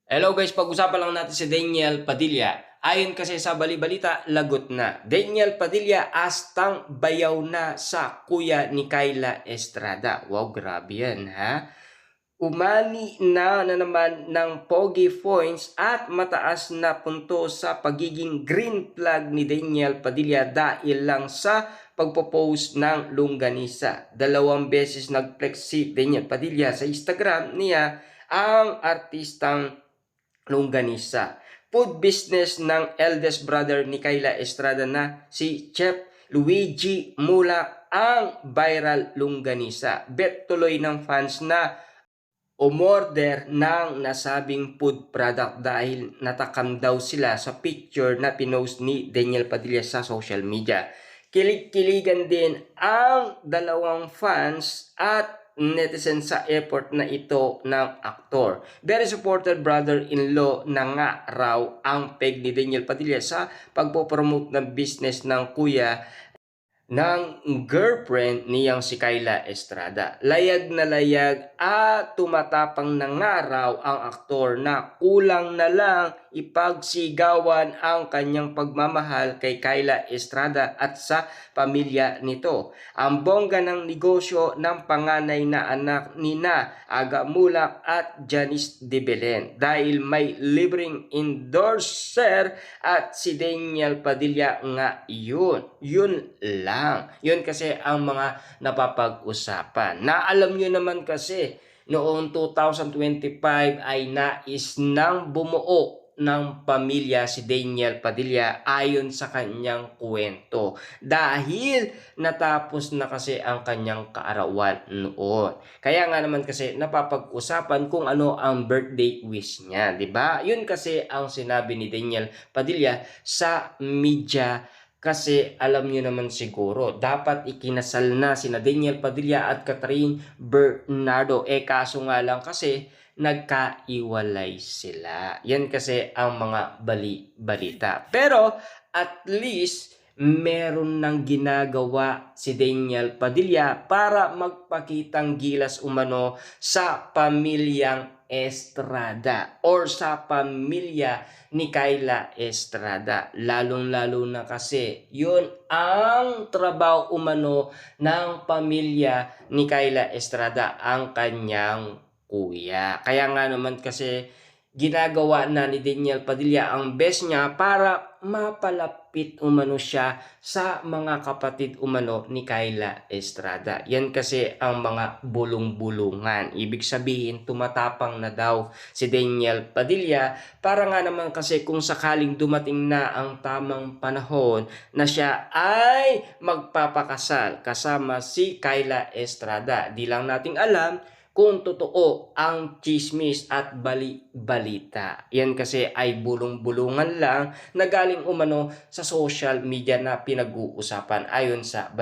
Hello guys, pag-usapan lang natin si Daniel Padilla. Ayon kasi sa bali-balita, lagot na. Daniel Padilla astang bayaw na sa kuya ni Kyla Estrada. Wow, grabe yan ha. Umani na naman ng pogi points at mataas na punto sa pagiging green flag ni Daniel Padilla dahil lang sa pagpo-post ng longganisa. 2 beses nag-flex si Daniel Padilla sa Instagram niya ang artistang longganisa. Food business ng eldest brother ni Kyla Estrada na si Chef Luigi Mula ang viral longganisa. Bet tuloy ng fans na umorder ng nasabing food product dahil natakam daw sila sa picture na pinost ni Daniel Padilla sa social media. Kilig-kiligan din ang dalawang fans at netizen sa effort na ito ng aktor. Very supported brother-in-law na nga raw ang peg ni Daniel Padilla sa pagpopromote ng business ng kuya ng girlfriend niyang si Kyla Estrada. Layag na layag at tumatapang na nga raw ang aktor na kulang na lang ipagsigawan ang kanyang pagmamahal kay Kyla Estrada at sa pamilya nito. Ang bongga ng negosyo ng panganay na anak ni Aga Mulak at Janice de Belen dahil may libreng endorser at si Daniel Padilla nga yun. Yun lang. Yun kasi ang mga napapag-usapan. Na alam nyo naman kasi noong 2025 ay nais nang bumuo ng pamilya si Daniel Padilla ayon sa kanyang kwento dahil natapos na kasi ang kanyang kaarawan noon. Kaya nga naman kasi napapag-usapan kung ano ang birthday wish niya, 'di ba? Yun kasi ang sinabi ni Daniel Padilla sa media. Kasi alam niyo naman siguro, dapat ikinasal na sina Daniel Padilla at Catherine Bernardo. Kaso nga lang kasi nagkaiwalay sila. Yan kasi ang mga bali-balita. Pero at least meron nang ginagawa si Daniel Padilla para magpakitang gilas umano sa pamilyang Estrada or sa pamilya ni Kyla Estrada. Lalong-lalo na kasi yun ang trabaho umano ng pamilya ni Kyla Estrada, ang kanyang kuya. Kaya nga naman kasi ginagawa na ni Daniel Padilla ang best niya para mapalapit umano siya sa mga kapatid umano ni Kyla Estrada. Yan kasi ang mga bulong-bulungan. Ibig sabihin, tumatapang na daw si Daniel Padilla para nga naman kasi kung sakaling dumating na ang tamang panahon na siya ay magpapakasal kasama si Kyla Estrada. Di lang nating alam kung totoo ang chismis at bali-balita. Yan kasi ay bulong-bulungan lang na galing umano sa social media na pinag-uusapan ayon sa balita.